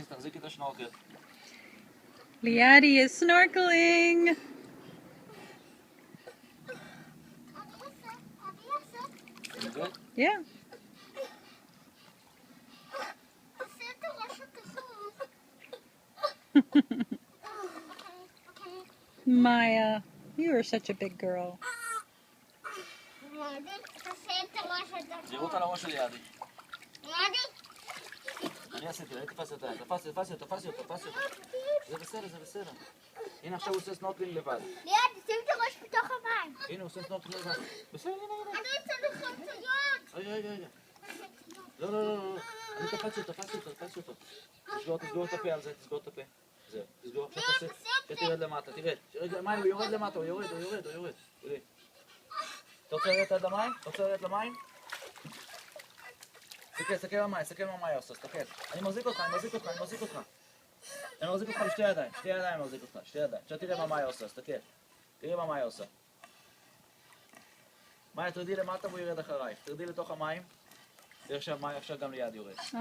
תחזיקי את השנורקל. Liadi is snorkeling. Yeah. Maya, you are such a big girl. זהירות על הראש שלי, עדי. אני עשיתי, אני תפסתי אותה. זה בסדר. הנה עכשיו הוא עושה סנורקלינג לבד. ליד, שים את הראש בתוך המים. הנה הוא עושה סנורקלינג לבד. בסדר, הנה. אני רוצה לך את היד. רגע. לא. אני תפסתי אותו. תסגור את הפה על זה, תסגור את הפה. זהו, תסגור, עכשיו תעשה, שתרד למטה, תרד. מה, הוא יורד למטה, הוא יורד. תראי. אתה רוצה לרדת עד למים? תסתכל מה מאיה עושה, תסתכל. אני מחזיק אותך. אני מחזיק אותך בשתי ידיים, אני מחזיק אותך, שתי ידיים. עכשיו תראה מה מאיה עושה, תסתכל. תראה מה מאיה עושה. מאיה, תרדי למטה והוא ירד אחרייך. תרדי לתוך המים. תראה עכשיו מאיה, עכשיו גם ליד יורד. Oh,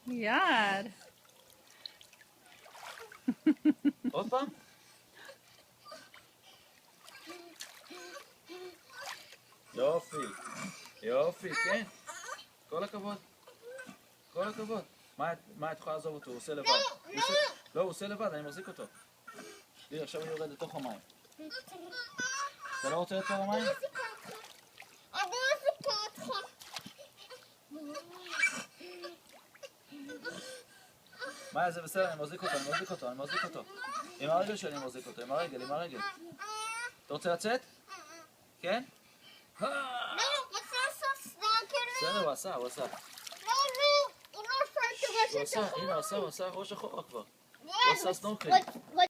Liad. עוד פעם? יופי, כן. כל הכבוד. מה את יכולה לעזוב אותו? הוא עושה לבד. לא, הוא עושה לבד, אני מחזיק אותו. תראי, עכשיו הוא יורד לתוך המים. אתה לא רוצה לתוך המים? אני מחזיקה אותך. מאיה, זה בסדר, אני מחזיק אותו. עם הרגל שלי אני מחזיק אותו, עם הרגל. אתה רוצה לצאת? כן? לא, רוצה לעשות סנורקלינג. בסדר, הוא עשה. לא, הוא לא עושה את הראש הנה, הוא עשה ראש אחורה כבר. הוא עשה סנורקלינג.